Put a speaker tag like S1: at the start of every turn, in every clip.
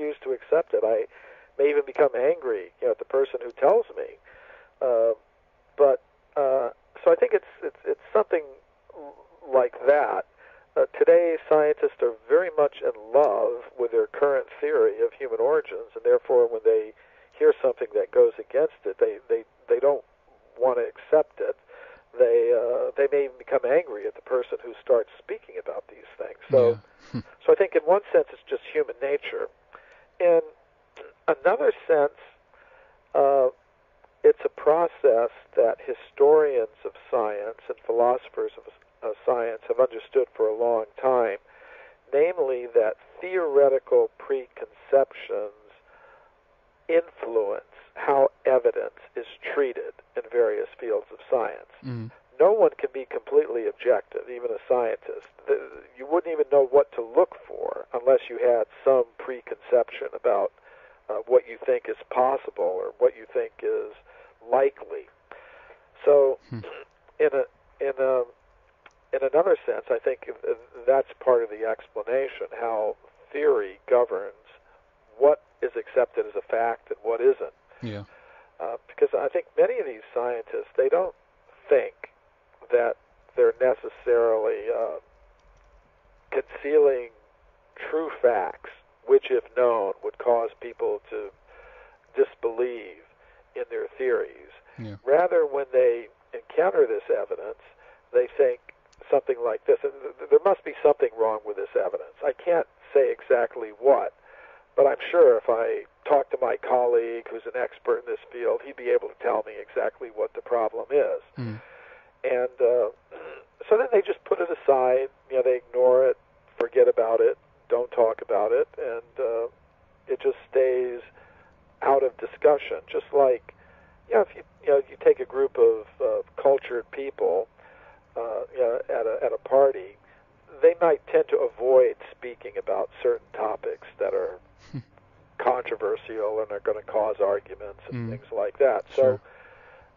S1: refuse to accept it. I may even become angry, at the person who tells me. So I think it's something like that. Today, scientists are very much in love with their current theory of human origins, and therefore, when they hear something that goes against it, they don't want to accept it. They may even become angry at the person who starts speaking about these things. So, so I think in one sense it's just human nature. In another sense, it's a process that historians of science and philosophers of science have understood for a long time, namely that theoretical preconceptions influence how evidence is treated in various fields of science. No one can be completely objective, even a scientist. You wouldn't even know what to look for unless you had some preconception about what you think is possible or what you think is likely. So, in another sense, I think that's part of the explanation, how theory governs what is accepted as a fact and what isn't.
S2: Yeah.
S1: Because I think many of these scientists, they don't think that they're necessarily concealing true facts, which, if known, would cause people to disbelieve in their theories.
S2: Yeah.
S1: Rather, when they encounter this evidence, they think something like this: there must be something wrong with this evidence. I can't say exactly what, but I'm sure if I talk to my colleague who's an expert in this field, he'd be able to tell me exactly what the problem is. And so then they just put it aside, they ignore it, forget about it, don't talk about it, and it just stays out of discussion. Just like, if you take a group of cultured people at a party, they might tend to avoid speaking about certain topics that are controversial and are going to cause arguments and things like that.
S2: Sure.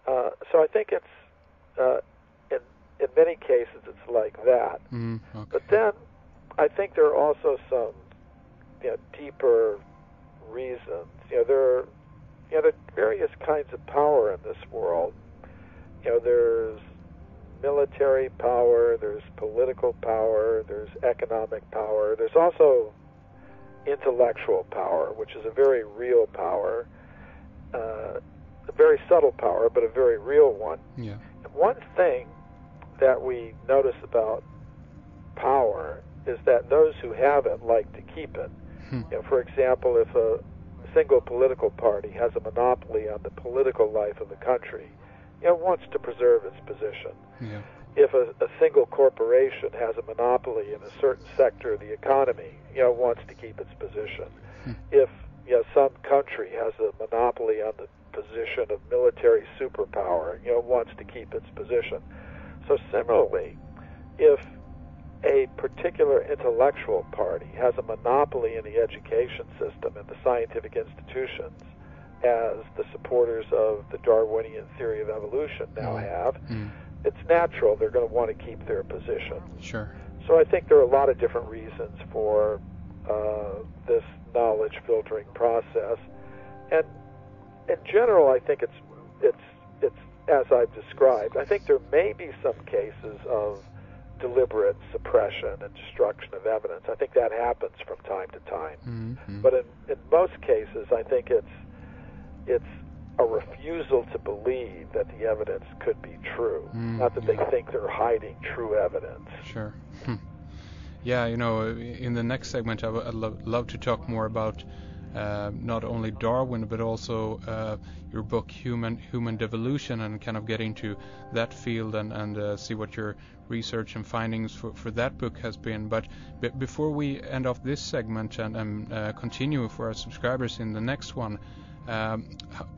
S1: So I think it's in many cases it's like that.
S2: Okay.
S1: But then I think there are also some deeper reasons. There are various kinds of power in this world. There's military power, there's political power, there's economic power, there's also intellectual power, which is a very real power, a very subtle power, but a very real one.
S2: Yeah.
S1: And one thing that we notice about power is that those who have it like to keep it. For example, if a single political party has a monopoly on the political life of the country, wants to preserve its position.
S2: Yeah.
S1: If a single corporation has a monopoly in a certain sector of the economy, wants to keep its position. If some country has a monopoly on the position of military superpower, wants to keep its position. So similarly, if a particular intellectual party has a monopoly in the education system and the scientific institutions, as the supporters of the Darwinian theory of evolution now have, it's natural they're going to want to keep their position.
S2: Sure.
S1: So I think there are a lot of different reasons for this knowledge filtering process, and in general, I think it's as I've described. I think there may be some cases of deliberate suppression and destruction of evidence. I think that happens from time to time. But in most cases, I think it's a refusal to believe that the evidence could be true, not that they think they're hiding true evidence.
S2: Sure. Yeah, in the next segment, I'd love to talk more about not only Darwin, but also your book, Human Devolution, and kind of get into that field and see what your research and findings for that book has been. But before we end off this segment and continue for our subscribers in the next one,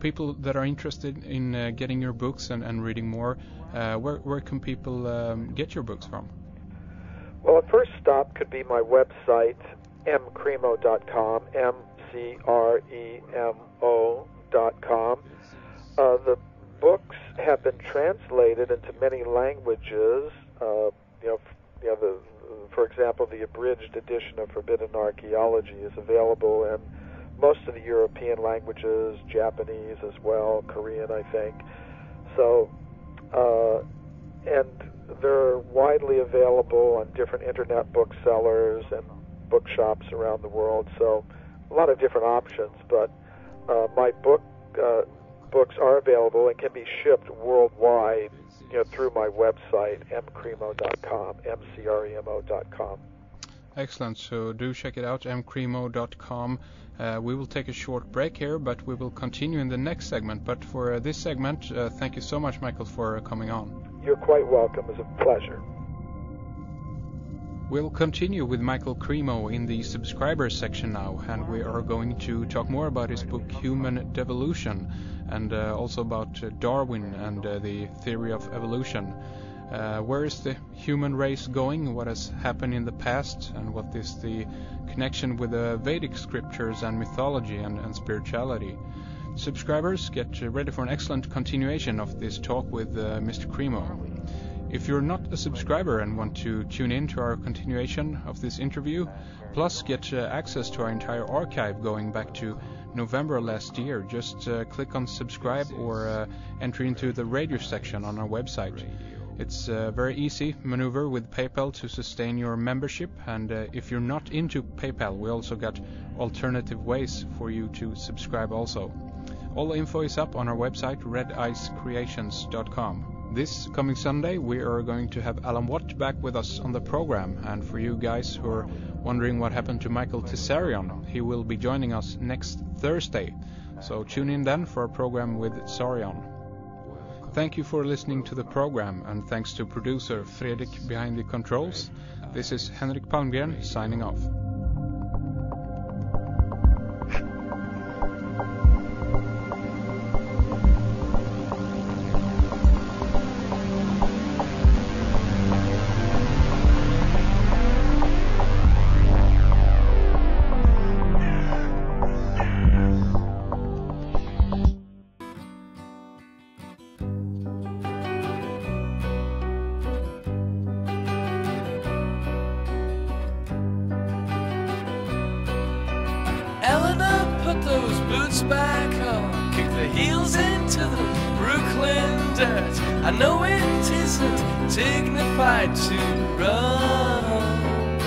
S2: people that are interested in getting your books and reading more, where can people get your books from?
S1: Well, a first stop could be my website, mcremo.com, mcremo.com. The books have been translated into many languages. For example, the abridged edition of Forbidden Archaeology is available in most of the European languages, Japanese as well, Korean, I think. So, and they're widely available on different internet booksellers and bookshops around the world. So, a lot of different options. But my books are available and can be shipped worldwide, through my website, mcremo.com, mcremo.com.
S2: Excellent. So do check it out, mcremo.com. We will take a short break here, but we will continue in the next segment. But for this segment, thank you so much, Michael, for coming on.
S1: You're quite welcome. It was a pleasure.
S2: We'll continue with Michael Cremo in the subscribers section now, and we are going to talk more about his book Human Devolution, and also about Darwin and the theory of evolution. Where is the human race going? What has happened in the past? And what is the connection with the Vedic scriptures and mythology and spirituality? Subscribers, get ready for an excellent continuation of this talk with Mr. Cremo. If you're not a subscriber and want to tune in to our continuation of this interview, plus get access to our entire archive going back to November last year, just click on subscribe or enter into the radio section on our website. It's a very easy maneuver with PayPal to sustain your membership, and if you're not into PayPal, we also got alternative ways for you to subscribe also. All the info is up on our website, redicecreations.com. This coming Sunday, we are going to have Alan Watt back with us on the program, and for you guys who are wondering what happened to Michael Tsarion, he will be joining us next Thursday. So tune in then for a program with Tsarion. Thank you for listening to the program, and thanks to producer Fredrik behind the controls. This is Henrik Palmgren signing off.
S3: Put those boots back on, kick the heels into the Brooklyn dirt. I know it isn't dignified to run,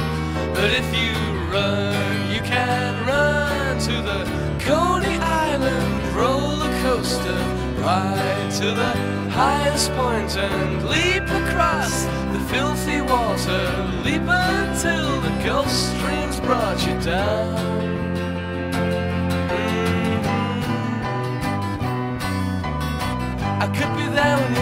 S3: but if you run, you can run to the Coney Island roller coaster, ride to the highest point and leap across the filthy water, leap until the Gulf Stream's brought you down. I could be there when